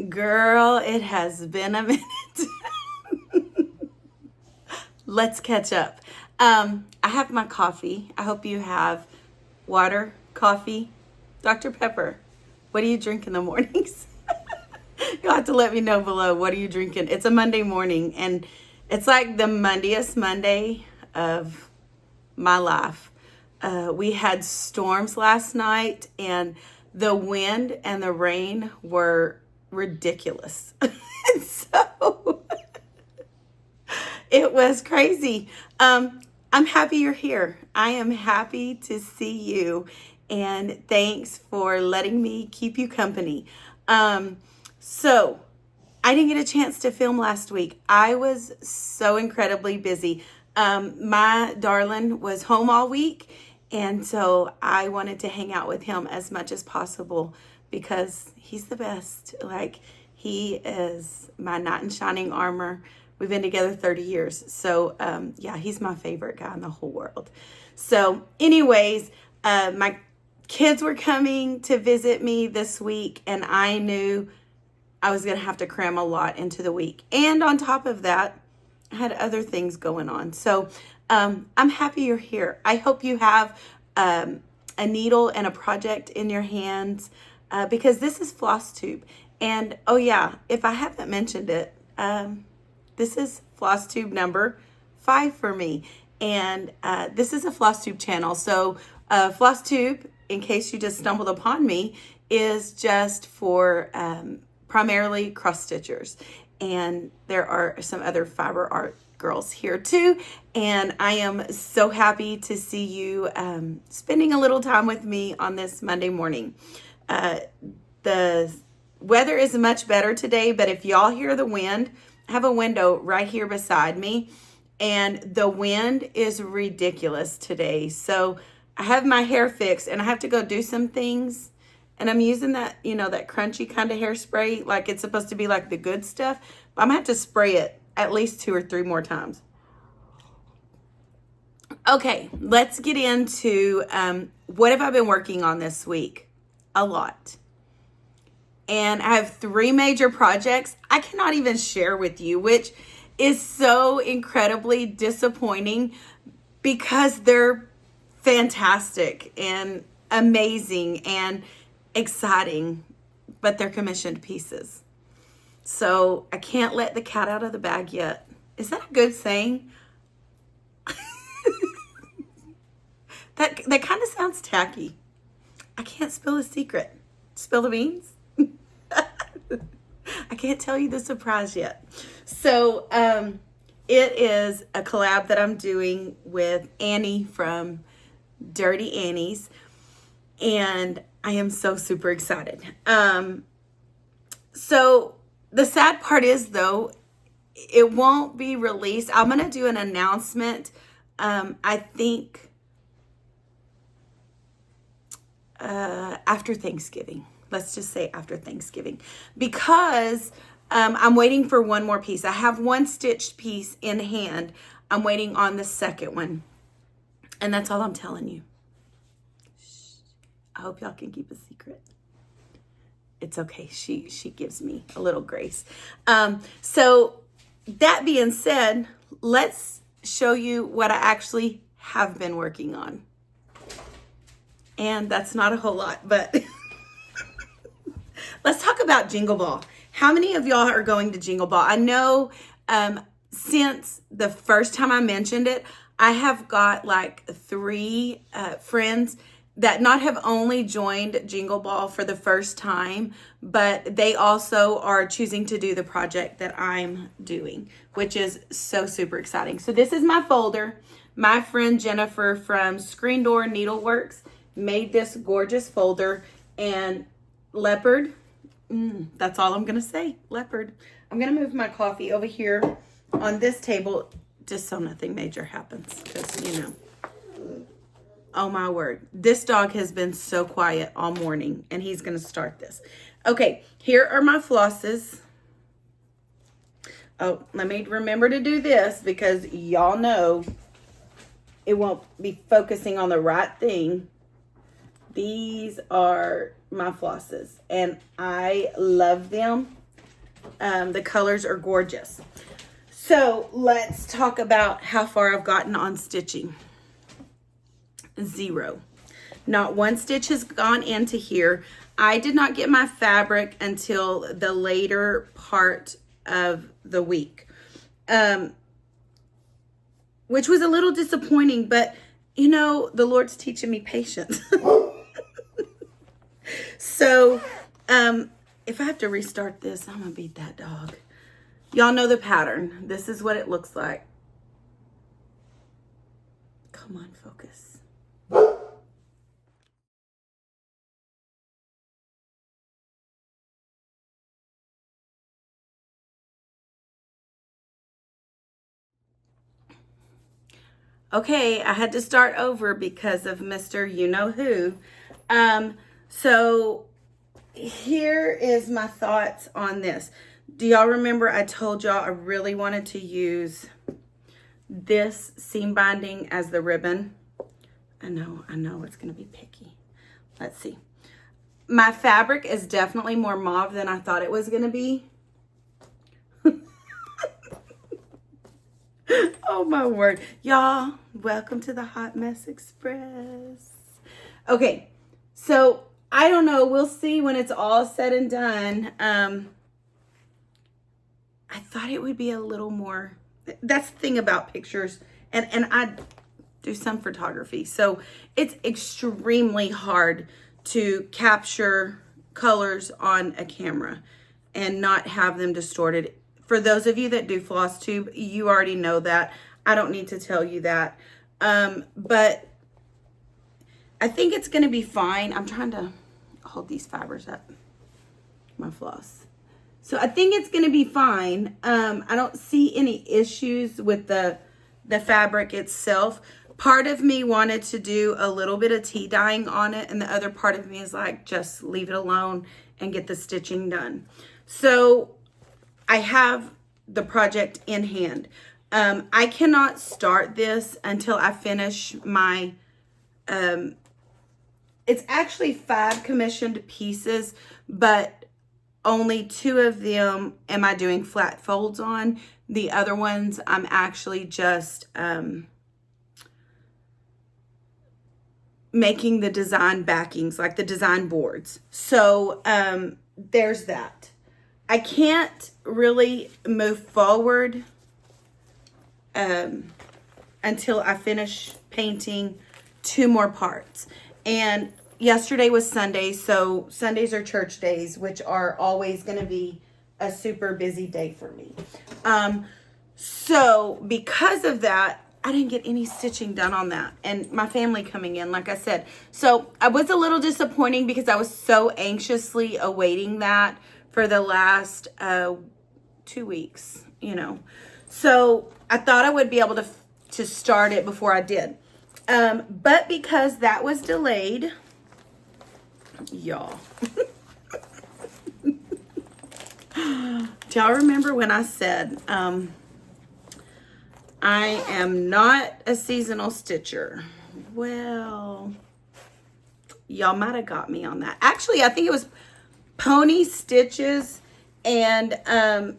Girl, it has been a minute. Let's catch up. I have my coffee. I hope you have water, coffee, Dr. Pepper. What do you drink in the mornings? You'll have to let me know below. What are you drinking? It's a Monday morning, and it's like the Monday-est Monday of my life. We had storms last night, and the wind and the rain were ridiculous. So it was crazy. I'm happy you're here. I am happy to see you, and thanks for letting me keep you company. So I didn't get a chance to film last week. I was so incredibly busy. My darling was home all week, and so I wanted to hang out with him as much as possible because he's the best. Like, he is my knight in shining armor. We've been together 30 years. So, yeah, he's my favorite guy in the whole world. So, anyways, my kids were coming to visit me this week, and I knew I was going to have to cram a lot into the week. And on top of that, I had other things going on. So, I'm happy you're here. I hope you have a needle and a project in your hands because this is Flosstube. And, oh yeah, if I haven't mentioned it, this is Flosstube number 5 for me. And this is a Flosstube channel. So Flosstube, in case you just stumbled upon me, is just for primarily cross stitchers. And there are some other fiber art girls here too. And I am so happy to see you spending a little time with me on this Monday morning. The weather is much better today, but if y'all hear the wind, I have a window right here beside me, and the wind is ridiculous today. So I have my hair fixed, and I have to go do some things, and I'm using that, you know, that crunchy kind of hairspray, like it's supposed to be like the good stuff. But I'm gonna have to spray it at least 2 or 3 more times. Okay, let's get into what have I been working on this week? A lot. And I have 3 major projects I cannot even share with you, which is so incredibly disappointing because they're fantastic and amazing and exciting, but they're commissioned pieces. So I can't let the cat out of the bag yet. Is that a good saying? That kind of sounds tacky. I can't spill a secret. Spill the beans? I can't tell you the surprise yet. So it is a collab that I'm doing with Annie from Dirty Annie's, and I am so super excited. So the sad part is, though, it won't be released. I'm going to do an announcement, I think, after Thanksgiving. Let's just say after Thanksgiving, because I'm waiting for one more piece. I have one stitched piece in hand. I'm waiting on the second one. And that's all I'm telling you. Shh. I hope y'all can keep a secret. It's okay. She gives me a little grace. So that being said, let's show you what I actually have been working on. And that's not a whole lot, but let's talk about Jingle Ball. How many of y'all are going to Jingle Ball? I know since the first time I mentioned it, I have got like 3 friends that not have only joined Jingle Ball for the first time, but they also are choosing to do the project that I'm doing, which is so super exciting. So this is my folder. My friend Jennifer from Screen Door Needleworks made this gorgeous folder, and leopard, that's all I'm gonna say, leopard. I'm gonna move my coffee over here on this table just so nothing major happens, because you know, oh my word, this dog has been so quiet all morning, and he's gonna start this. Okay, here are my flosses. Oh, let me remember to do this because y'all know it won't be focusing on the right thing. These are my flosses, and I love them. The colors are gorgeous. So let's talk about how far I've gotten on stitching. 0. Not one stitch has gone into here. I did not get my fabric until the later part of the week, which was a little disappointing, but you know, the Lord's teaching me patience. So if I have to restart this, I'm gonna beat that dog. Y'all know the pattern. This is what it looks like. Come on, focus. Okay, I had to start over because of Mr. You-Know-Who. So here is my thoughts on this. Do y'all remember I told y'all I really wanted to use this seam binding as the ribbon? I know it's gonna be picky. Let's see. My fabric is definitely more mauve than I thought it was gonna be. Oh my word. Y'all, welcome to the Hot Mess Express. Okay, so I don't know. We'll see when it's all said and done. I thought it would be a little more, that's the thing about pictures. And I do some photography. So it's extremely hard to capture colors on a camera and not have them distorted. For those of you that do Flosstube, you already know that. I don't need to tell you that. But I think it's going to be fine. I'm trying to hold these fibers up, my floss. So I think it's going to be fine. I don't see any issues with the fabric itself. Part of me wanted to do a little bit of tea dyeing on it, and the other part of me is like, just leave it alone and get the stitching done. So I have the project in hand. I cannot start this until I finish my, it's actually 5 commissioned pieces, but only 2 of them am I doing flat folds on. The other ones I'm actually just making the design backings, like the design boards. So there's that. I can't really move forward until I finish painting 2 more parts. And yesterday was Sunday, so Sundays are church days, which are always going to be a super busy day for me. So because of that, I didn't get any stitching done on that, and my family coming in, like I said. So I was a little disappointing because I was so anxiously awaiting that for the last 2 weeks, you know. So I thought I would be able to start it before I did. But because that was delayed, y'all. Do y'all remember when I said, I am not a seasonal stitcher? Well, y'all might have got me on that. Actually, I think it was Pony Stitches, and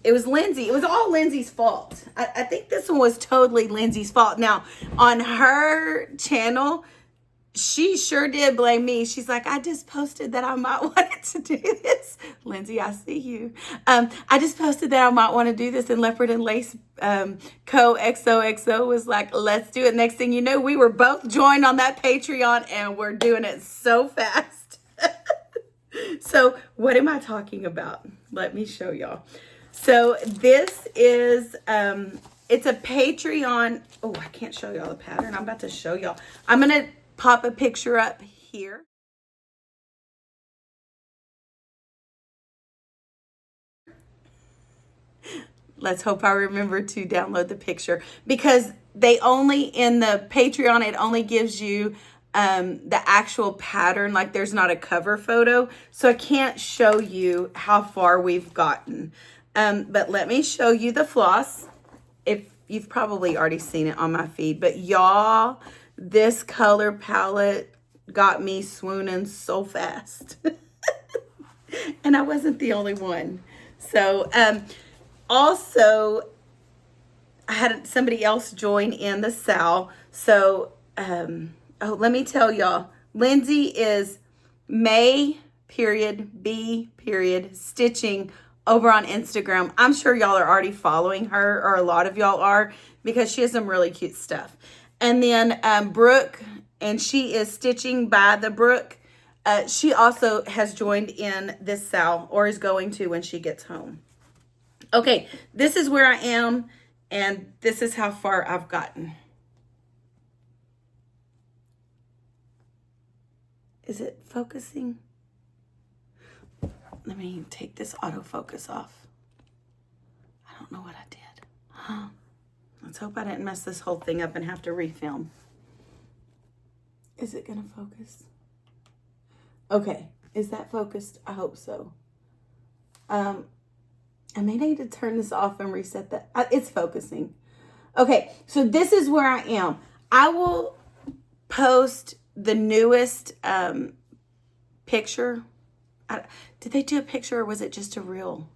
it was Lindsay. It was all Lindsay's fault. I think this one was totally Lindsay's fault. Now, on her channel, she sure did blame me. She's like, I just posted that I might want to do this. Lindsay, I see you. I just posted that I might want to do this, and Leopard and Lace Co. XOXO was like, let's do it. Next thing you know, we were both joined on that Patreon, and we're doing it so fast. So what am I talking about? Let me show y'all. So this is, it's a Patreon. Oh, I can't show y'all the pattern. I'm about to show y'all. I'm going to pop a picture up here. Let's hope I remember to download the picture, because they only, in the Patreon, it only gives you the actual pattern. Like, there's not a cover photo, so I can't show you how far we've gotten. But let me show you the floss. If you've probably already seen it on my feed, but y'all, this color palette got me swooning so fast. And I wasn't the only one. So, also, I had somebody else join in the SAL. So, oh, let me tell y'all, Lindsay is May period B period stitching over on Instagram. I'm sure y'all are already following her, or a lot of y'all are, because she has some really cute stuff. And then Brooke, and she is stitching by the Brook. She also has joined in this SAL, or is going to when she gets home. Okay, this is where I am, and this is how far I've gotten. Is it focusing? Let me take this autofocus off. I don't know what I did. Let's hope I didn't mess this whole thing up and have to refilm. Is it gonna focus? Okay, is that focused? I hope so. I may need to turn this off and reset that. It's focusing. Okay, so this is where I am. I will post the newest picture. Did they do a picture, or was it just a reel?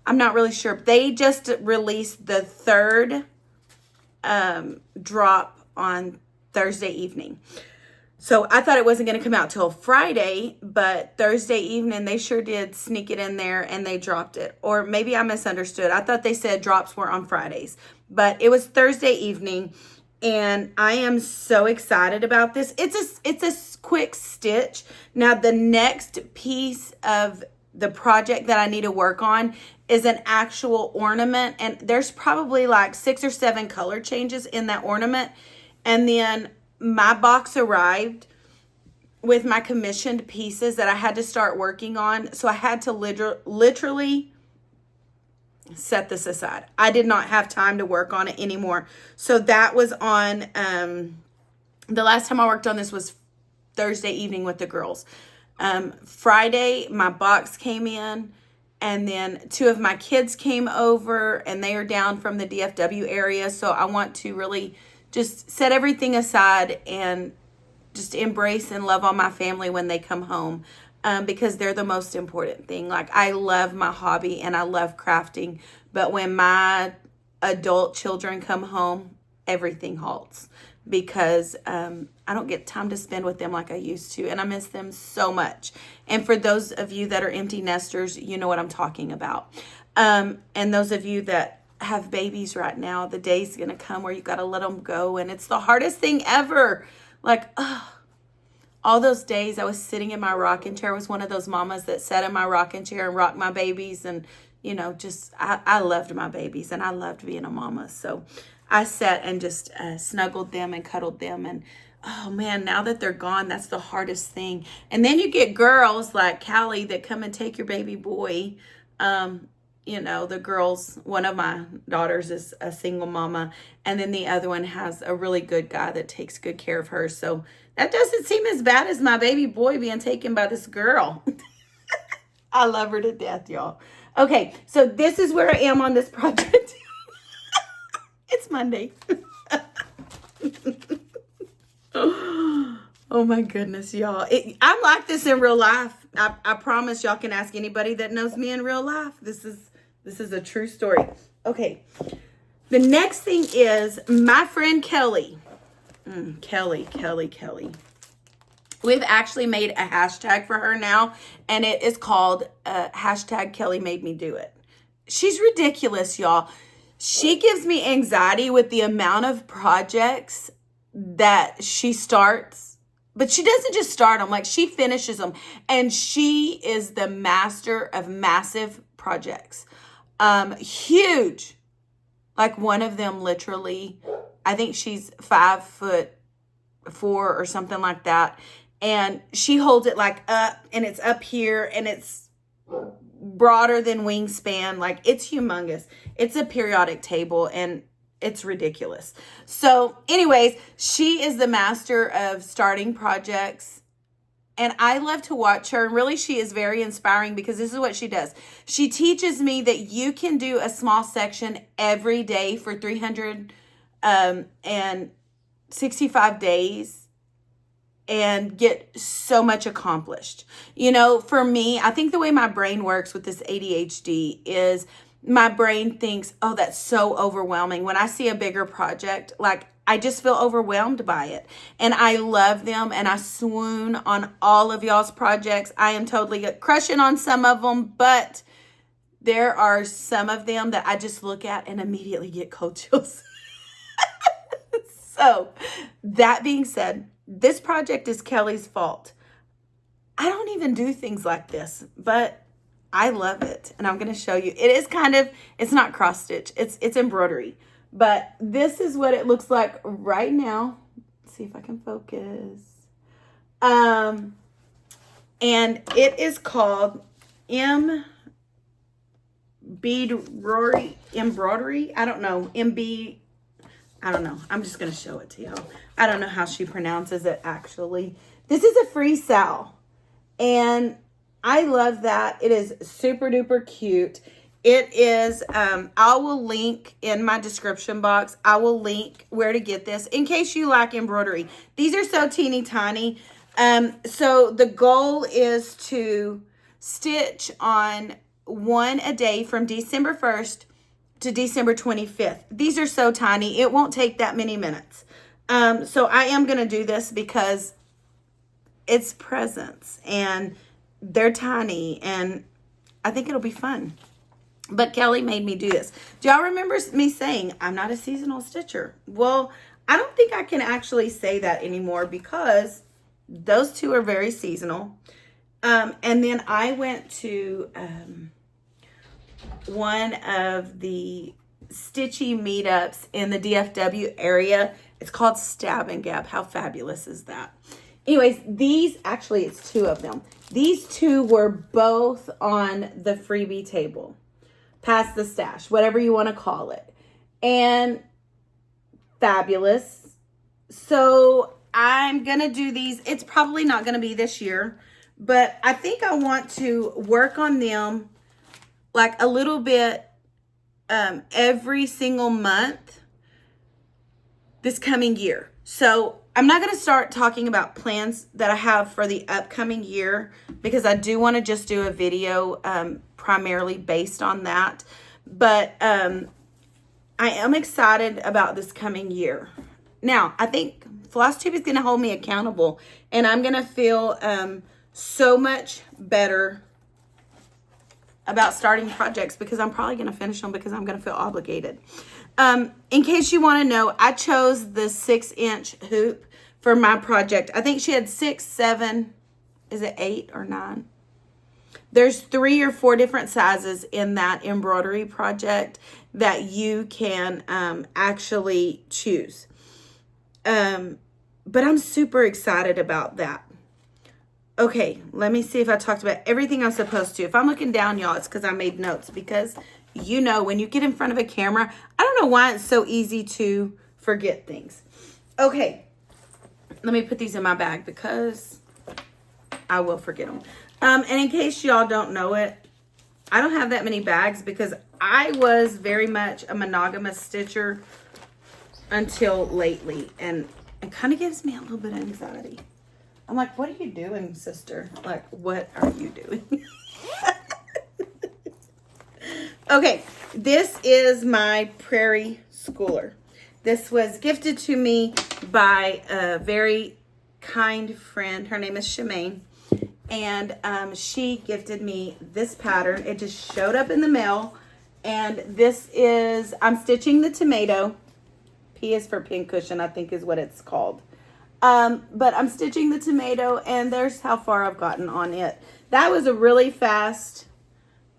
I'm not really sure. They just released the third drop on Thursday evening. So I thought it wasn't going to come out till Friday, but Thursday evening they sure did sneak it in there and they dropped it. Or maybe I misunderstood. I thought they said drops were on Fridays, but it was Thursday evening, and I am so excited about this. It's a quick stitch. Now the next piece of the project that I need to work on is an actual ornament, and there's probably like 6 or 7 color changes in that ornament. And then my box arrived with my commissioned pieces that I had to start working on. So I had to literally set this aside. I did not have time to work on it anymore. So that was on, the last time I worked on this was Thursday evening with the girls. Friday, my box came in, and then 2 of my kids came over, and they are down from the DFW area. So I want to really just set everything aside and just embrace and love on my family when they come home, because they're the most important thing. Like, I love my hobby and I love crafting, but when my adult children come home, everything halts, because I don't get time to spend with them like I used to, and I miss them so much. And for those of you that are empty nesters, you know what I'm talking about. And those of you that have babies right now, the day's gonna come where you gotta let them go, and it's the hardest thing ever. Like, all those days I was sitting in my rocking chair. I was one of those mamas that sat in my rocking chair and rocked my babies, and just I loved my babies, and I loved being a mama. So I sat and just snuggled them and cuddled them, and oh man, now that they're gone, that's the hardest thing. And then you get girls like Callie that come and take your baby boy. The girls, one of my daughters is a single mama, and then the other one has a really good guy that takes good care of her. So that doesn't seem as bad as my baby boy being taken by this girl. I love her to death, y'all. Okay, so this is where I am on this project. It's Monday. Oh my goodness, y'all. I'm like this in real life. I promise y'all can ask anybody that knows me in real life. This is a true story. Okay. The next thing is my friend Kelly. Kelly. We've actually made a hashtag for her now, and it is called hashtag Kelly made me do it. She's ridiculous, y'all. She gives me anxiety with the amount of projects that she starts, but she doesn't just start them, like she finishes them, and she is the master of massive projects. Huge. Like one of them literally, I think she's 5'4" or something like that. And she holds it like up, and it's up here, and it's broader than wingspan. Like, it's humongous. It's a periodic table, and it's ridiculous. So anyways, she is the master of starting projects, and I love to watch her. And really, she is very inspiring, because this is what she does. She teaches me that you can do a small section every day for 365 days, and get so much accomplished. You know, for me, I think the way my brain works with this ADHD is my brain thinks, oh, that's so overwhelming. When I see a bigger project, like I just feel overwhelmed by it. And I love them and I swoon on all of y'all's projects. I am totally crushing on some of them, but there are some of them that I just look at and immediately get cold chills. So that being said, this project is Kelly's fault. I don't even do things like this, but I love it. And I'm going to show you. It is kind of, it's not cross stitch. It's embroidery. But this is what it looks like right now. Let's see if I can focus. And it is called embroidery. I don't know. I don't know. I'm just going to show it to y'all. I don't know how she pronounces it actually. This is a free sal. And I love that. It is super duper cute. It is, I will link in my description box. I will link where to get this in case you like embroidery. These are so teeny tiny. So the goal is to stitch on one a day from December 1st to December 25th. These are so tiny. It won't take that many minutes. So I am going to do this because it's presents and they're tiny and I think it'll be fun. But Kelly made me do this. Do y'all remember me saying I'm not a seasonal stitcher? Well, I don't think I can actually say that anymore because those two are very seasonal. And then I went to one of the stitchy meetups in the DFW area. It's called Stab and Gab. How fabulous is that? Anyways, these, actually it's two of them. These two were both on the freebie table. Pass the stash, whatever you want to call it. And fabulous. So I'm going to do these. It's probably not going to be this year, but I think I want to work on them like a little bit every single month this coming year. So I'm not going to start talking about plans that I have for the upcoming year because I do want to just do a video primarily based on that. But I am excited about this coming year. Now, I think Flosstube is going to hold me accountable and I'm going to feel so much better about starting projects because I'm probably going to finish them because I'm going to feel obligated. In case you want to know, I chose the 6-inch hoop for my project. I think she had 6, 7, is it 8 or 9? There's 3 or 4 different sizes in that embroidery project that you can actually choose. But I'm super excited about that. Okay, let me see if I talked about everything I'm supposed to. If I'm looking down, y'all, it's because I made notes. Because, you know, when you get in front of a camera, I don't know why it's so easy to forget things. Okay, let me put these in my bag because I will forget them. And in case y'all don't know it, I don't have that many bags because I was very much a monogamous stitcher until lately. And it kind of gives me a little bit of anxiety. I'm like, what are you doing, sister? Like, what are you doing? Okay, this is my Prairie Schooler. This was gifted to me by a very kind friend. Her name is Shemaine. And she gifted me this pattern. It just showed up in the mail. And this is, I'm stitching the tomato. P is for pincushion, I think is what it's called. But I'm stitching the tomato and there's how far I've gotten on it. That was a really fast,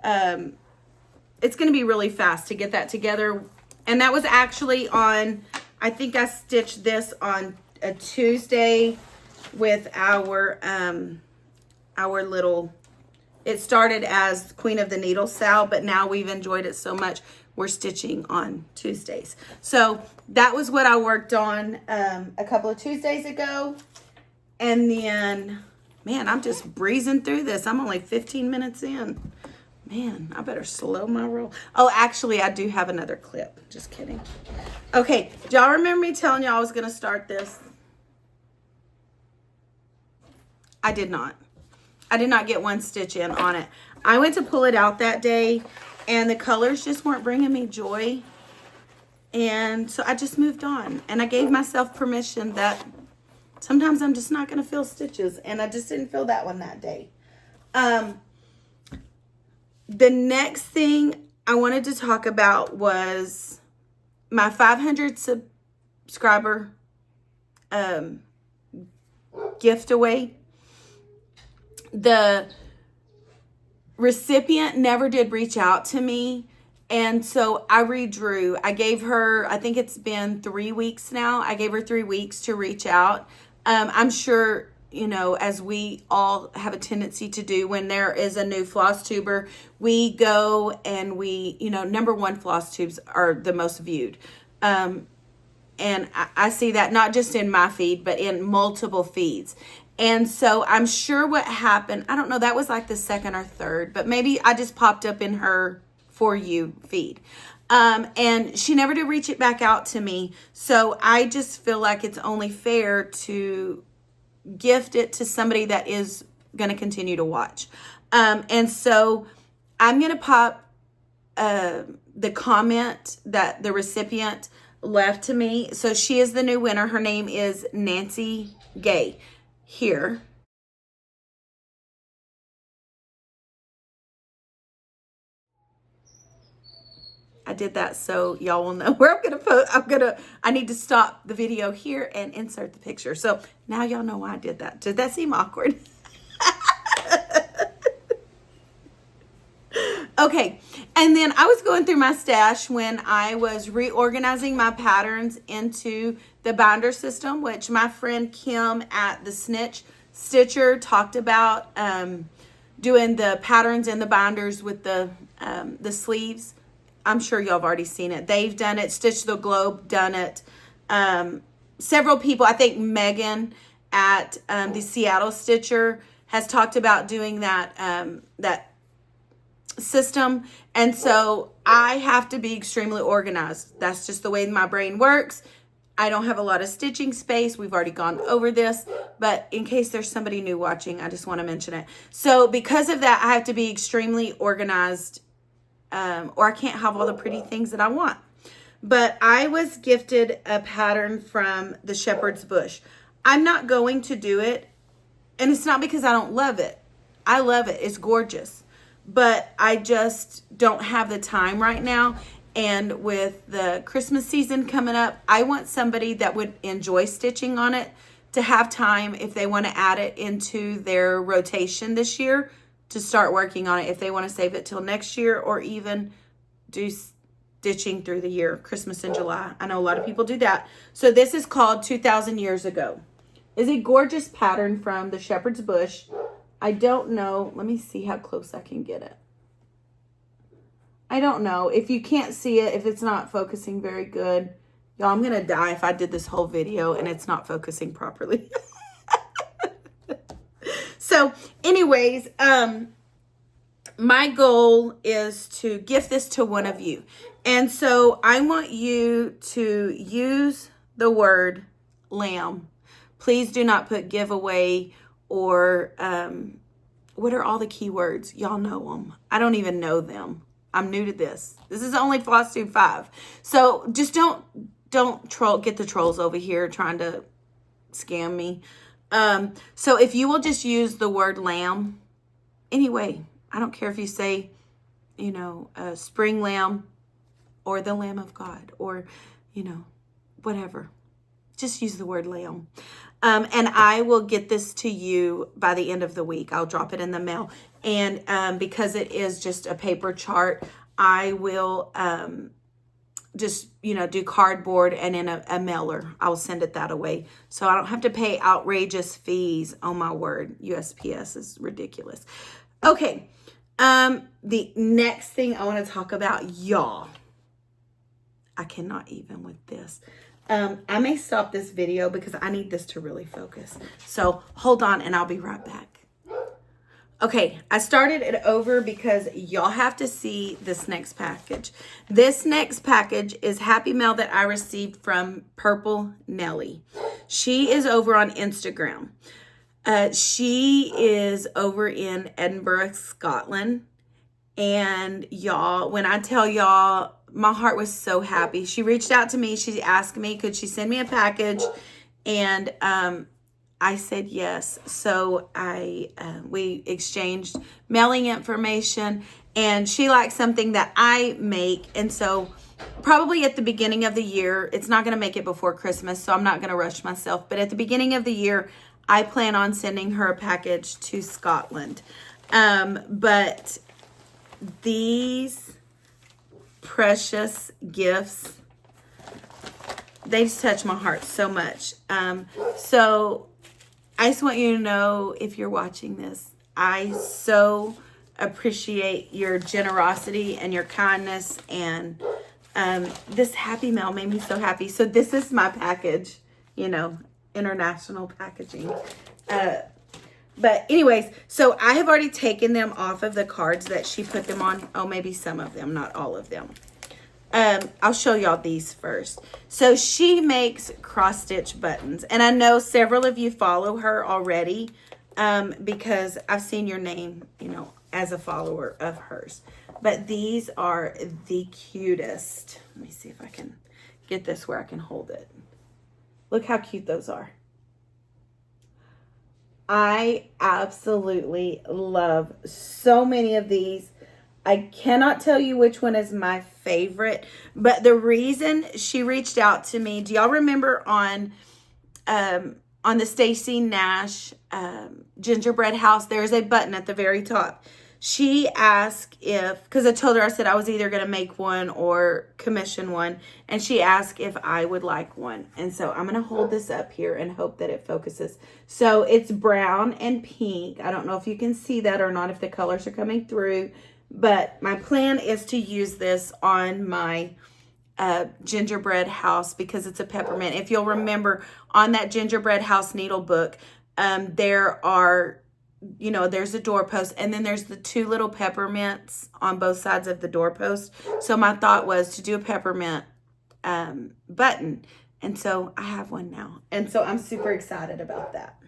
it's going to be really fast to get that together. And that was actually on, I think I stitched this on a Tuesday with our little, it started as Queen of the Needle Sal, but now we've enjoyed it so much, we're stitching on Tuesdays. So that was what I worked on a couple of Tuesdays ago. And then, man, I'm just breezing through this. I'm only 15 minutes in. Man, I better slow my roll. Oh, actually, I do have another clip. Just kidding. Okay, do y'all remember me telling y'all I was going to start this? I did not. I did not get one stitch in on it. I went to pull it out that day and the colors just weren't bringing me joy. And so I just moved on, and I gave myself permission that sometimes I'm just not going to feel stitches, and I just didn't feel that one that day. The next thing I wanted to talk about was my 500 subscriber gift away. The recipient never did reach out to me. And so I redrew. I gave her, I think it's been 3 weeks now. I gave her 3 weeks to reach out. I'm sure, you know, as we all have a tendency to do when there is a new floss tuber, we go and we, you know, number one, floss tubes are the most viewed. And I see that not just in my feed, but in multiple feeds. And so I'm sure what happened, I don't know, that was like the second or third, but maybe I just popped up in her For You feed. And she never did reach it back out to me. So I just feel like it's only fair to gift it to somebody that is going to continue to watch. And so I'm going to pop the comment that the recipient left to me. So she is the new winner. Her name is Nancy Gay. Here. I did that so y'all will know where I'm going to put. I need to stop the video here and insert the picture. So now y'all know why I did that. Did that seem awkward? Okay. And then I was going through my stash when I was reorganizing my patterns into the binder system, which my friend Kim at the Snitch Stitcher talked about, doing the patterns and the binders with the sleeves. I'm sure y'all have already seen it. They've done it. Stitch the Globe done it. Several people, I think Megan at the Seattle Stitcher has talked about doing that that system. And so I have to be extremely organized. That's just the way my brain works. I don't have a lot of stitching space. We've already gone over this, but in case there's somebody new watching, I just want to mention it. So because of that, I have to be extremely organized, or I can't have all the pretty things that I want. But I was gifted a pattern from the Shepherd's Bush. I'm not going to do it, and it's not because I don't love it. I love it. It's gorgeous. But I just don't have the time right now. And with the Christmas season coming up, I want somebody that would enjoy stitching on it to have time if they want to add it into their rotation this year to start working on it, if they want to save it till next year or even do stitching through the year, Christmas in July. I know a lot of people do that. So this is called 2,000 Years Ago. It's a gorgeous pattern from the Shepherd's Bush. I don't know. Let me see how close I can get it. I don't know. If you can't see it, if it's not focusing very good, y'all, I'm going to die if I did this whole video and it's not focusing properly. So anyways, my goal is to gift this to one of you. And so I want you to use the word lamb. Please do not put giveaway or what are all the keywords? Y'all know them. I don't even know them. I'm new to this. This is only Flosstube 5. So just don't get the trolls over here trying to scam me. So if you will just use the word lamb, anyway, I don't care if you say, you know, spring lamb or the Lamb of God or, you know, whatever. Just use the word lamb. And I will get this to you by the end of the week. I'll drop it in the mail. And because it is just a paper chart, I will just, you know, do cardboard and in a mailer. I'll send it that away. So I don't have to pay outrageous fees. Oh my word. USPS is ridiculous. Okay. The next thing I want to talk about, y'all. I cannot even with this. I may stop this video because I need this to really focus. So hold on and I'll be right back. Okay, I started it over because y'all have to see this next package. This next package is Happy Mail that I received from Purple Nelly. She is over on Instagram. She is over in Edinburgh, Scotland. And y'all, when I tell y'all, my heart was so happy. She reached out to me. She asked me, could she send me a package? And I said yes. So we exchanged mailing information, and she likes something that I make. And so probably at the beginning of the year, it's not going to make it before Christmas, so I'm not going to rush myself. But at the beginning of the year, I plan on sending her a package to Scotland. But these precious gifts, they just touch my heart so much. So I just want you to know, if you're watching this, I so appreciate your generosity and your kindness. And this happy mail made me so happy. So this is my package, international packaging. But anyways, so I have already taken them off of the cards that she put them on. Oh, maybe some of them, not all of them. I'll show y'all these first. So she makes cross stitch buttons, and I know several of you follow her already because I've seen your name, as a follower of hers. But these are the cutest. Let me see if I can get this where I can hold it. Look how cute those are. I absolutely love so many of these. I cannot tell you which one is my favorite, but the reason she reached out to me, do y'all remember on the Stacey Nash gingerbread house, there's a button at the very top. She asked because I told her, I said I was either going to make one or commission one. And she asked if I would like one. And so I'm going to hold this up here and hope that it focuses. So it's brown and pink. I don't know if you can see that or not, if the colors are coming through. But my plan is to use this on my gingerbread house because it's a peppermint. If you'll remember, on that gingerbread house needle book, there are... there's a doorpost, and then there's the two little peppermints on both sides of the doorpost. So my thought was to do a peppermint button. And so I have one now. And so I'm super excited about that.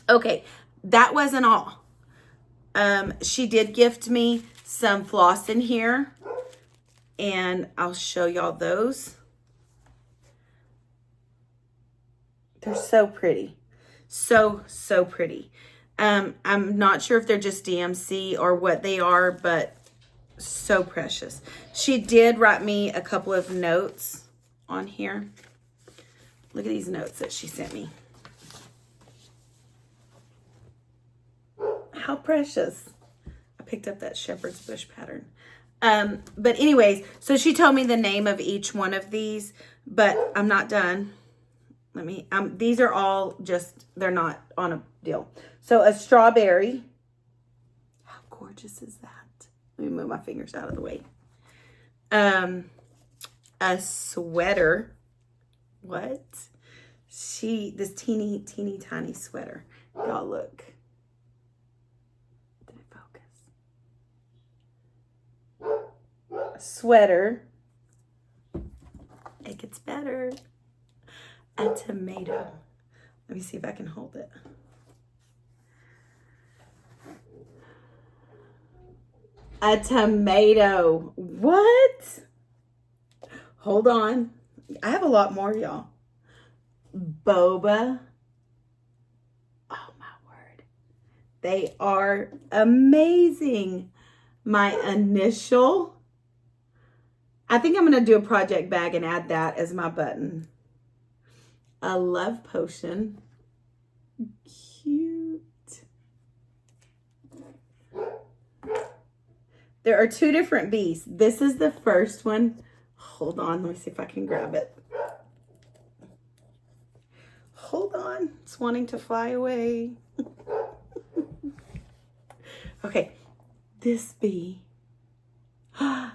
Okay, that wasn't all. She did gift me some floss in here, and I'll show y'all those. They're so pretty. So pretty. I'm not sure if they're just DMC or what they are, but so precious. She did write me a couple of notes on here. Look at these notes that she sent me. How precious. I picked up that shepherd's bush pattern. But anyways, so she told me the name of each one of these, but I'm not done. These are all just, they're not on a deal. So a strawberry. How gorgeous is that? Let me move my fingers out of the way. A sweater. What? This teeny tiny sweater. Y'all look. Did it focus? A sweater. It gets better. A tomato. Let me see if I can hold it. A tomato. What? Hold on. I have a lot more, y'all. Boba. Oh, my word. They are amazing. My initial. I think I'm going to do a project bag and add that as my button. A love potion. Cute. There are two different bees. This is the first one. Hold on. Let me see if I can grab it. Hold on. It's wanting to fly away. Okay. This bee. Oh,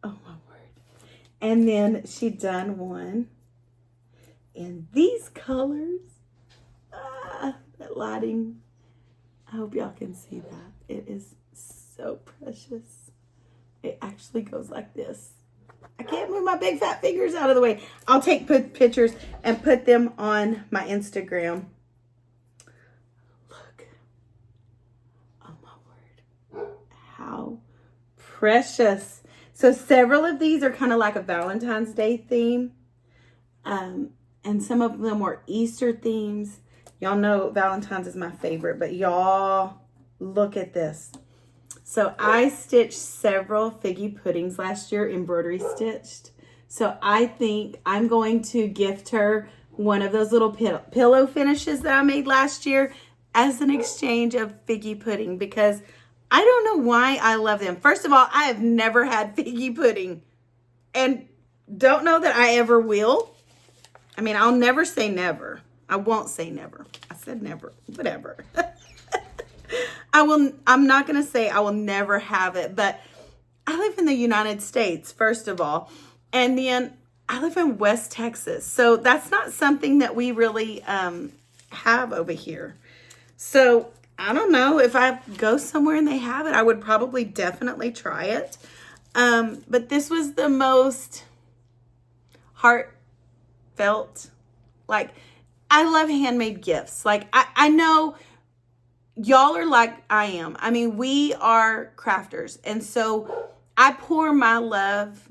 my word. And then she done one in these colors. That lighting. I hope y'all can see that. It is so precious. It actually goes like this. I can't move my big fat fingers out of the way. I'll take pictures and put them on my Instagram. how precious. So several of these are kind of like a Valentine's Day theme. And some of them were Easter themes. Y'all know Valentine's is my favorite, but y'all look at this. So I stitched several figgy puddings last year, embroidery stitched. So I think I'm going to gift her one of those little pillow finishes that I made last year as an exchange of figgy pudding, because I don't know why I love them. First of all, I have never had figgy pudding and don't know that I ever will. I mean, I'll never say never. I won't say never. I said never. Whatever. I'm not going to say I will never have it, but I live in the United States, first of all. And then I live in West Texas. So that's not something that we really have over here. So I don't know, if I go somewhere and they have it, I would probably definitely try it. But this was the most heartfelt. Like, I love handmade gifts. Like, I know y'all are like I am. I mean, we are crafters. And so I pour my love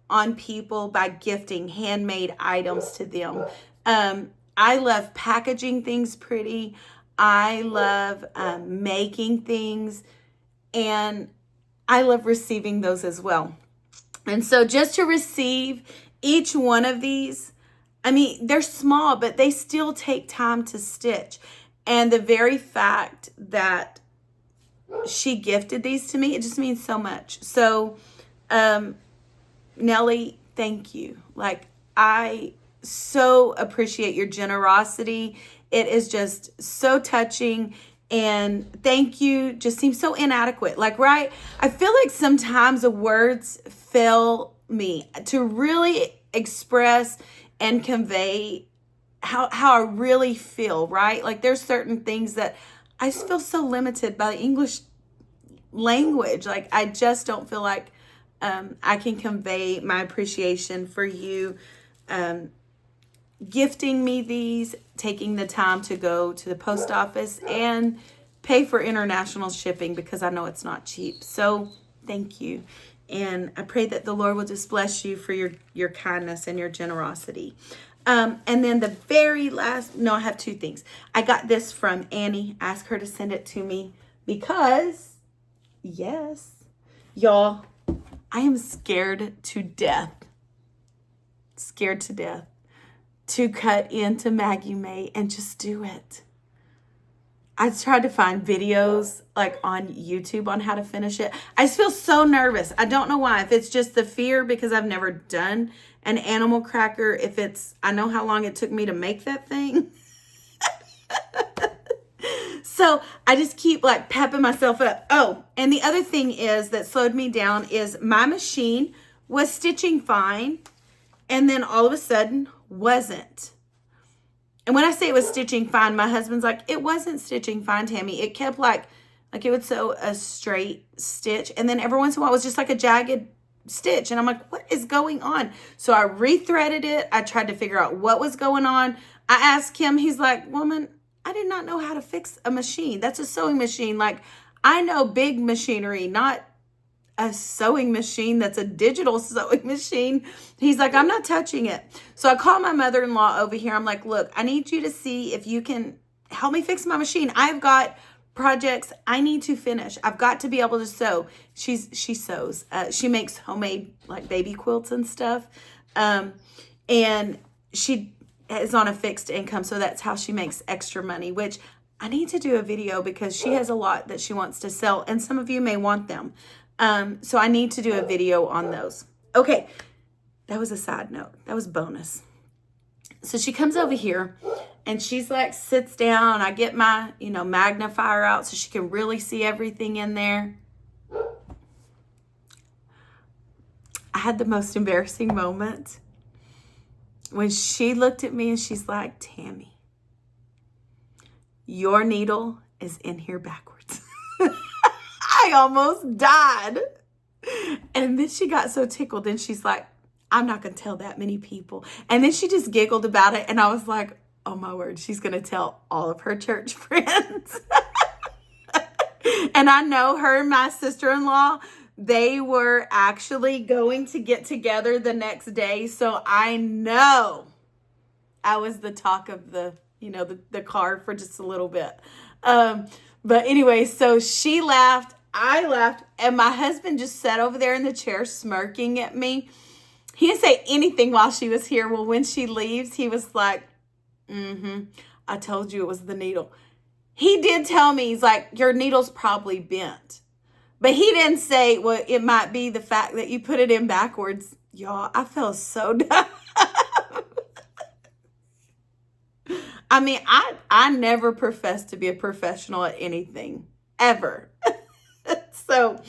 on people by gifting handmade items to them. I love packaging things pretty. I love making things. And I love receiving those as well. And so just to receive each one of these, I mean, they're small, but they still take time to stitch. And the very fact that she gifted these to me, it just means so much. So, Nellie, thank you. Like, I so appreciate your generosity. It is just so touching. And thank you just seems so inadequate. Like, right? I feel like sometimes the words fail me to really express and convey how I really feel, right? Like, there's certain things that I just feel so limited by the English language. Like, I just don't feel like I can convey my appreciation for you gifting me these, taking the time to go to the post office and pay for international shipping, because I know it's not cheap. So thank you. And I pray that the Lord will just bless you for your kindness and your generosity. And then the very last, no, I have two things. I got this from Annie. Ask her to send it to me because, yes, y'all, I am scared to death to cut into Maggie May and just do it. I tried to find videos like on YouTube on how to finish it. I just feel so nervous. I don't know why. If it's just the fear because I've never done an animal cracker. If it's, I know how long it took me to make that thing. So I just keep like pepping myself up. Oh, and the other thing is that slowed me down is my machine was stitching fine. And then all of a sudden wasn't. And when I say it was stitching fine, my husband's like, it wasn't stitching fine, Tammy. It kept like it would sew a straight stitch. And then every once in a while it was just like a jagged stitch. And I'm like, what is going on? So I rethreaded it. I tried to figure out what was going on. I asked him, he's like, woman, I did not know how to fix a machine. That's a sewing machine. Like, I know big machinery, not a sewing machine that's a digital sewing machine. He's like, I'm not touching it. So I called my mother-in-law over here. I'm like, look, I need you to see if you can help me fix my machine. I've got projects I need to finish. I've got to be able to sew. She sews. She makes homemade like baby quilts and stuff. And she is on a fixed income. So that's how she makes extra money, which I need to do a video because she has a lot that she wants to sell. And some of you may want them. So I need to do a video on those. Okay. That was a side note. That was bonus. So she comes over here and she's like, sits down. I get my, magnifier out so she can really see everything in there. I had the most embarrassing moment when she looked at me and she's like, Tammy, your needle is in here backwards. I almost died. And then she got so tickled and she's like, I'm not going to tell that many people. And then she just giggled about it. And I was like, oh my word, she's going to tell all of her church friends. And I know her and my sister-in-law, they were actually going to get together the next day. So I know I was the talk of the car for just a little bit. But anyway, so she laughed, I laughed, and my husband just sat over there in the chair smirking at me. He didn't say anything while she was here. Well, when she leaves, he was like, I told you it was the needle. He did tell me, he's like, your needle's probably bent. But he didn't say, well, it might be the fact that you put it in backwards. Y'all, I felt so dumb. I mean, I never professed to be a professional at anything, ever. So,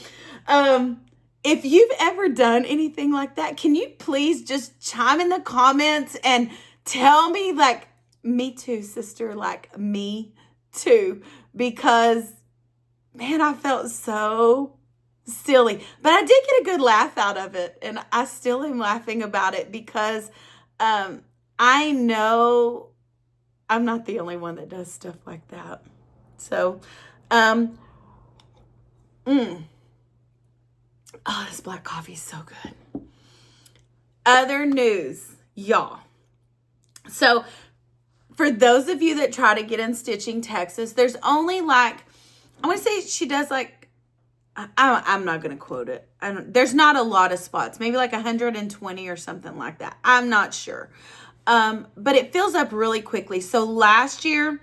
if you've ever done anything like that, can you please just chime in the comments and tell me, like, me too, sister, like, me too, because, man, I felt so silly. But I did get a good laugh out of it, and I still am laughing about it because I know I'm not the only one that does stuff like that. So, oh, this black coffee is so good. Other news, y'all. So, for those of you that try to get in Stitching Texas, there's only like, I want to say she does like, I'm not going to quote it. There's not a lot of spots, maybe like 120 or something like that. I'm not sure. But it fills up really quickly. So last year,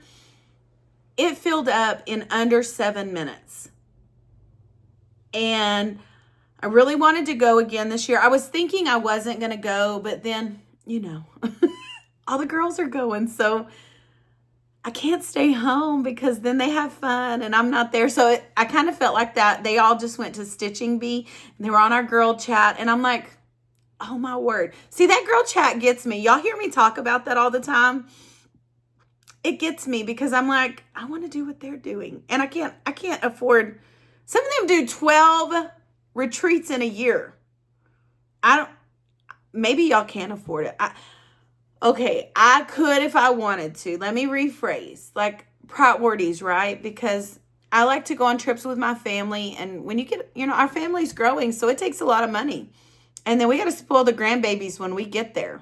it filled up in under 7 minutes. And I really wanted to go again this year. I was thinking I wasn't going to go, but then, all the girls are going. So I can't stay home because then they have fun and I'm not there. So I kind of felt like that. They all just went to Stitching Bee and they were on our girl chat. And I'm like, oh my word. See, that girl chat gets me. Y'all hear me talk about that all the time. It gets me because I'm like, I want to do what they're doing. And I can't afford, some of them do 12 retreats in a year. Maybe y'all can't afford it. I could if I wanted to. Let me rephrase. Like priorities, right? Because I like to go on trips with my family. And when you get, our family's growing, so it takes a lot of money. And then we got to spoil the grandbabies when we get there.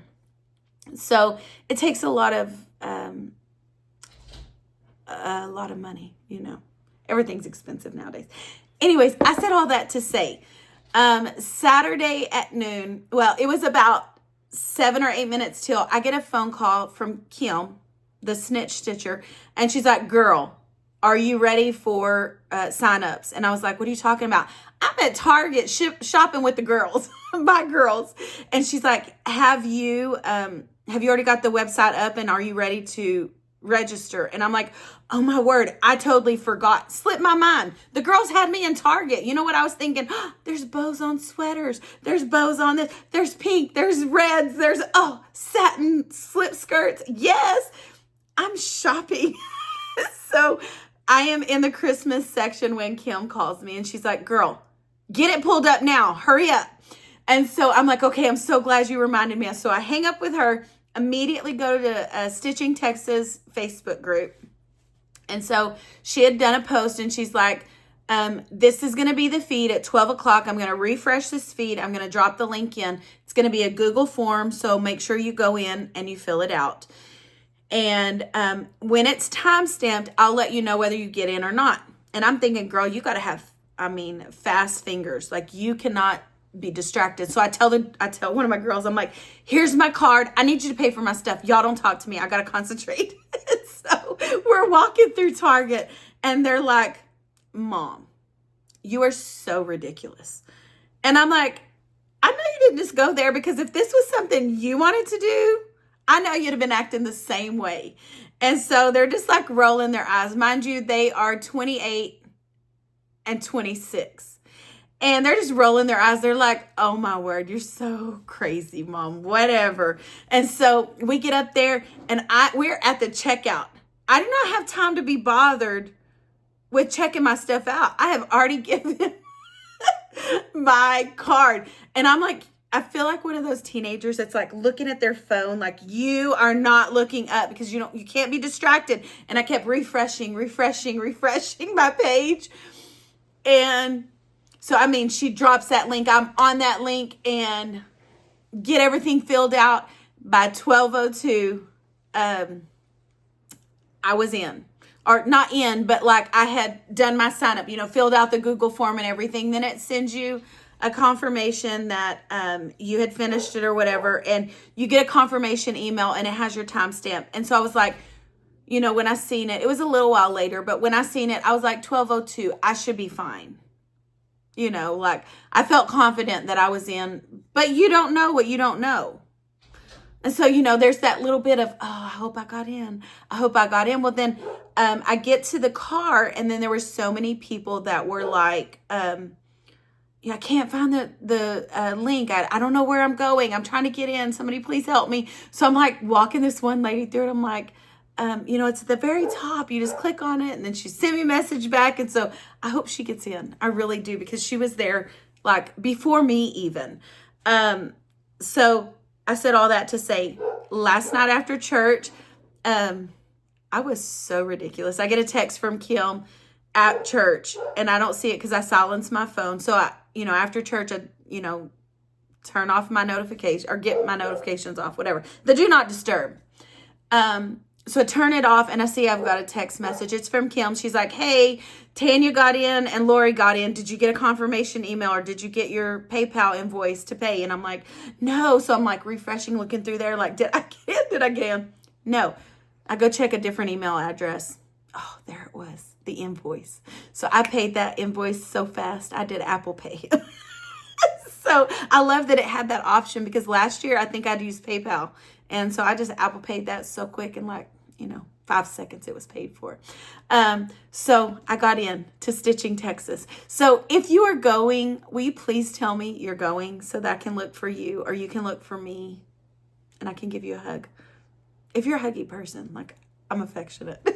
So it takes a lot of money, Everything's expensive nowadays. Anyways, I said all that to say, Saturday at noon, well, it was about 7 or 8 minutes till I get a phone call from Kim, the snitch stitcher. And she's like, girl, are you ready for signups? And I was like, what are you talking about? I'm at Target shopping with the girls, my girls. And she's like, have you already got the website up and are you ready to register? And I'm like, oh my word, I totally forgot. Slipped my mind. The girls had me in Target. You know what I was thinking? Oh, there's bows on sweaters. There's bows on this. There's pink. There's reds. There's, satin slip skirts. Yes, I'm shopping. So I am in the Christmas section when Kim calls me and she's like, girl, get it pulled up now. Hurry up. And so I'm like, okay, I'm so glad you reminded me. So I hang up with her, immediately go to Stitching Texas Facebook group. And so she had done a post and she's like, this is going to be the feed at 12 o'clock. I'm going to refresh this feed. I'm going to drop the link in. It's going to be a Google form. So make sure you go in and you fill it out. And when it's time stamped, I'll let you know whether you get in or not. And I'm thinking, girl, you got to have, fast fingers. Like you cannot be distracted. So I tell one of my girls, I'm like, here's my card. I need you to pay for my stuff. Y'all don't talk to me. I got to concentrate. So we're walking through Target and they're like, Mom, you are so ridiculous. And I'm like, I know you didn't just go there because if this was something you wanted to do, I know you'd have been acting the same way. And so they're just like rolling their eyes. Mind you, they are 28 and 26. And they're just rolling their eyes. They're like, oh my word, you're so crazy, Mom, whatever. And so we get up there and we're at the checkout. I do not have time to be bothered with checking my stuff out. I have already given my card. And I'm like, I feel like one of those teenagers that's like looking at their phone, like you are not looking up because you can't be distracted. And I kept refreshing my page. And so, I mean, she drops that link. I'm on that link and get everything filled out. By 12:02, I was in. Or not in, but like I had done my sign up, filled out the Google form and everything. Then it sends you a confirmation that you had finished it or whatever. And you get a confirmation email and it has your timestamp. And so I was like, when I seen it, it was a little while later, but when I seen it, I was like 12:02, I should be fine. Like I felt confident that I was in, but you don't know what you don't know. And so, there's that little bit of, oh, I hope I got in. I hope I got in. Well, then I get to the car and then there were so many people that were like, I can't find the link. I don't know where I'm going. I'm trying to get in. Somebody please help me. So I'm like walking this one lady through it. I'm like, it's at the very top. You just click on it. And then she sent me a message back. And so I hope she gets in. I really do, because she was there like before me even. So I said all that to say, last night after church, I was so ridiculous. I get a text from Kim at church and I don't see it because I silenced my phone. So after church, I, turn off my notification or get my notifications off, whatever. The do not disturb. So I turn it off and I see I've got a text message. It's from Kim. She's like, hey, Tanya got in and Lori got in. Did you get a confirmation email or did you get your PayPal invoice to pay? And I'm like, no. So I'm like refreshing, looking through there. Like, did I get in? Did I get in? No. I go check a different email address. Oh, there it was. The invoice. So I paid that invoice so fast. I did Apple Pay. So I love that it had that option, because last year I think I'd used PayPal. And so I just Apple Paid that so quick, and 5 seconds it was paid for. So I got in to Stitching Texas. So if you are going, will you please tell me you're going so that I can look for you, or you can look for me and I can give you a hug. If you're a huggy person, like I'm affectionate.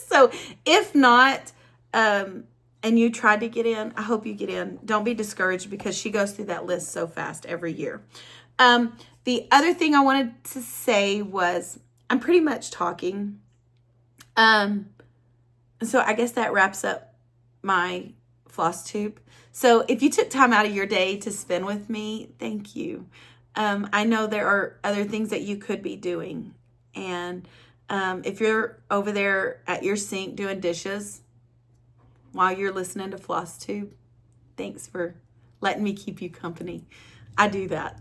So if not, and you tried to get in, I hope you get in. Don't be discouraged, because she goes through that list so fast every year. The other thing I wanted to say was, I'm pretty much talking. So I guess that wraps up my floss tube. So if you took time out of your day to spend with me, thank you. I know there are other things that you could be doing. And if you're over there at your sink doing dishes while you're listening to Flosstube, thanks for letting me keep you company. I do that.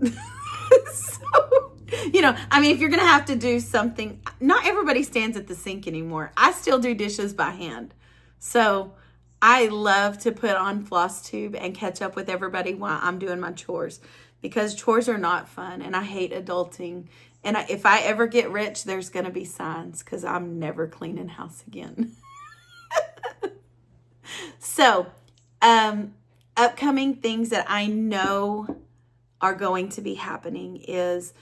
So, if you're going to have to do something, not everybody stands at the sink anymore. I still do dishes by hand. So I love to put on Flosstube and catch up with everybody while I'm doing my chores, because chores are not fun and I hate adulting. And if I ever get rich, there's going to be signs, because I'm never cleaning house again. So, upcoming things that I know are going to be happening is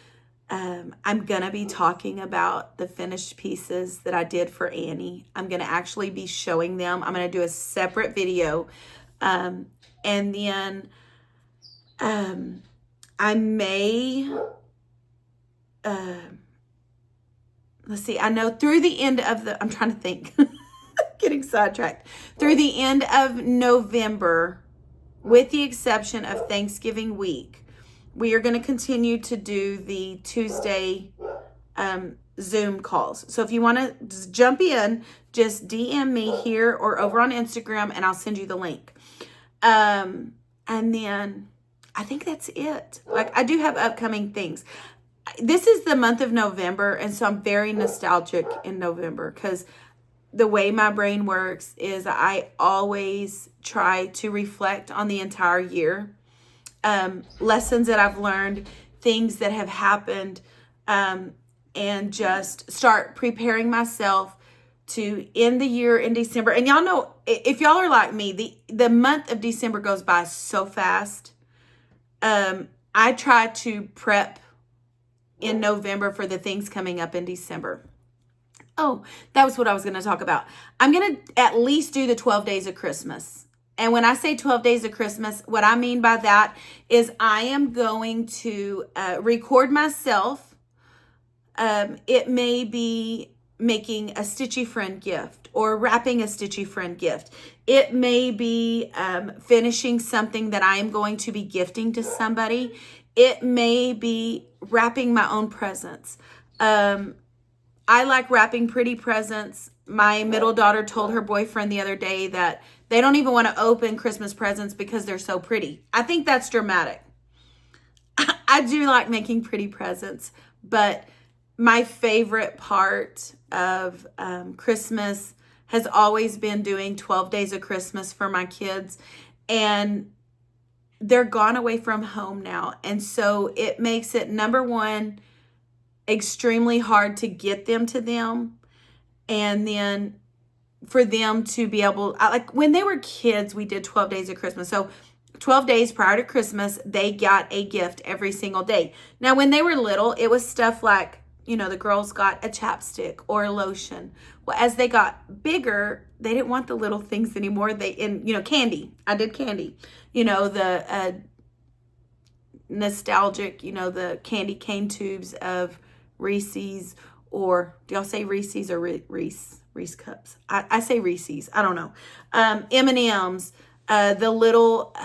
I'm going to be talking about the finished pieces that I did for Annie. I'm going to actually be showing them. I'm going to do a separate video. And then I may, let's see, I know through the end of I'm trying to think, getting sidetracked. Through the end of November, with the exception of Thanksgiving week, we are going to continue to do the Tuesday Zoom calls. So if you want to jump in, just DM me here or over on Instagram and I'll send you the link. And then I think that's it. Like, I do have upcoming things. This is the month of November, and so I'm very nostalgic in November, because the way my brain works is I always try to reflect on the entire year. Lessons that I've learned, things that have happened, and just start preparing myself to end the year in December. And y'all know, if y'all are like me, the month of December goes by so fast. I try to prep in November for the things coming up in December. Oh, that was what I was going to talk about. I'm going to at least do the 12 days of Christmas. And when I say 12 days of Christmas, what I mean by that is I am going to record myself. It may be making a Stitchy Friend gift or wrapping a Stitchy Friend gift. It may be finishing something that I am going to be gifting to somebody. It may be wrapping my own presents. I like wrapping pretty presents. My middle daughter told her boyfriend the other day that they don't even want to open Christmas presents because they're so pretty. I think that's dramatic. I do like making pretty presents, but my favorite part of Christmas has always been doing 12 days of Christmas for my kids. And they're gone away from home now. And so it makes it, number one, extremely hard to get them to them. And then for them to be able, like when they were kids, we did 12 days of Christmas. So 12 days prior to Christmas, they got a gift every single day. Now, when they were little, it was stuff like, you know, the girls got a chapstick or a lotion. Well, as they got bigger, they didn't want the little things anymore. Candy. I did candy. You know, the nostalgic, you know, the candy cane tubes of Reese's, or do y'all say Reese's or Reese cups? I say Reese's. I don't know. M&M's, the little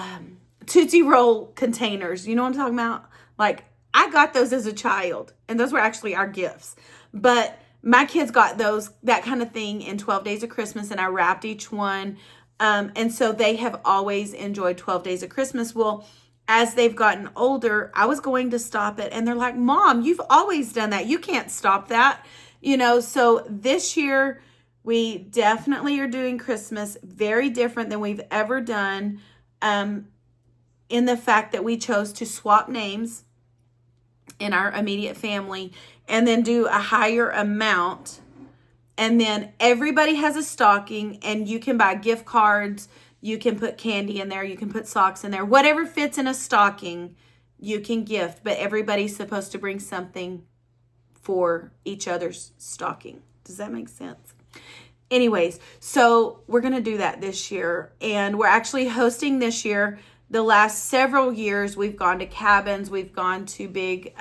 Tootsie Roll containers. You know what I'm talking about? Like, I got those as a child, and those were actually our gifts. But my kids got that kind of thing in 12 days of Christmas, and I wrapped each one. And so they have always enjoyed 12 days of Christmas. Well, as they've gotten older, I was going to stop it, and they're like, Mom, you've always done that. You can't stop that. You know, so this year we definitely are doing Christmas very different than we've ever done, in the fact that we chose to swap names in our immediate family and then do a higher amount. And then everybody has a stocking, and you can buy gift cards. You can put candy in there. You can put socks in there. Whatever fits in a stocking, you can gift. But everybody's supposed to bring something for each other's stocking. Does that make sense? Anyways, so we're going to do that this year. And we're actually hosting this year. The last several years, we've gone to cabins. We've gone to big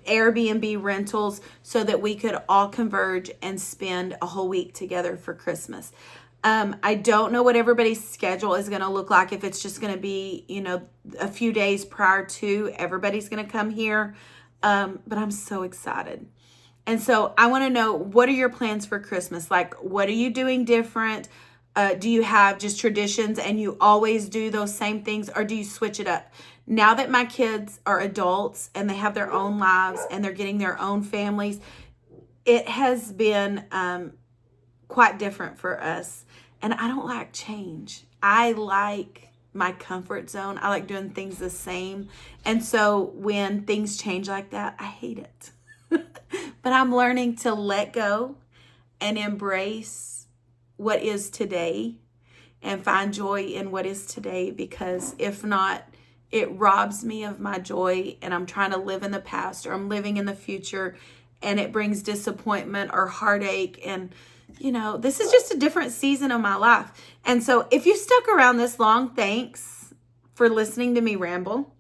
Airbnb rentals so that we could all converge and spend a whole week together for Christmas. I don't know what everybody's schedule is going to look like. If it's just going to be, you know, a few days prior to, everybody's going to come here. But I'm so excited. And so I want to know, what are your plans for Christmas? Like, what are you doing different? Do you have just traditions and you always do those same things, or do you switch it up? Now that my kids are adults and they have their own lives and they're getting their own families, it has been quite different for us. And I don't like change. I like my comfort zone. I like doing things the same. And so when things change like that, I hate it. But I'm learning to let go and embrace what is today and find joy in what is today, because if not, it robs me of my joy, and I'm trying to live in the past, or I'm living in the future, and it brings disappointment or heartache. And, you know, this is just a different season of my life. And so if you stuck around this long, thanks for listening to me ramble.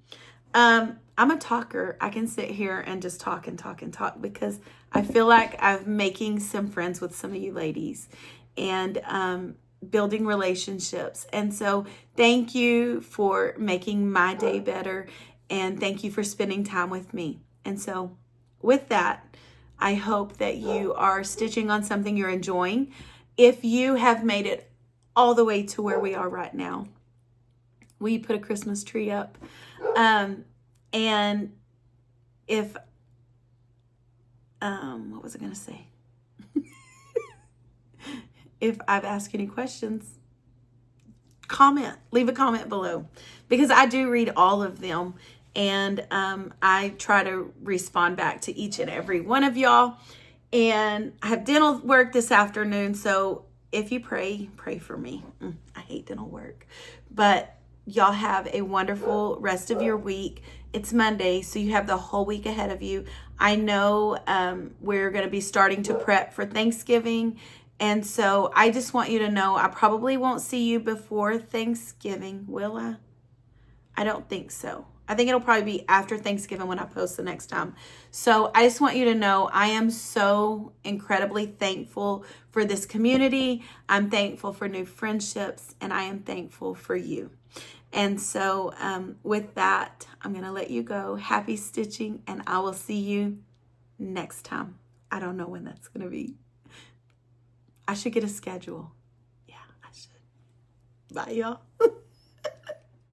I'm a talker. I can sit here and just talk and talk and talk, because I feel like I'm making some friends with some of you ladies and building relationships. And so thank you for making my day better, and thank you for spending time with me. And so with that, I hope that you are stitching on something you're enjoying. If you have made it all the way to where we are right now, we put a Christmas tree up. And if, what was I going to say? If I've asked any questions, leave a comment below, because I do read all of them. And I try to respond back to each and every one of y'all. And I have dental work this afternoon. So if you pray for me. I hate dental work. But y'all have a wonderful rest of your week. It's Monday, so you have the whole week ahead of you. I know we're going to be starting to prep for Thanksgiving. And so I just want you to know, I probably won't see you before Thanksgiving, will I? I don't think so. I think it'll probably be after Thanksgiving when I post the next time. So I just want you to know I am so incredibly thankful for this community. I'm thankful for new friendships, and I am thankful for you. And so with that, I'm going to let you go. Happy stitching, and I will see you next time. I don't know when that's going to be. I should get a schedule. Yeah, I should. Bye, y'all.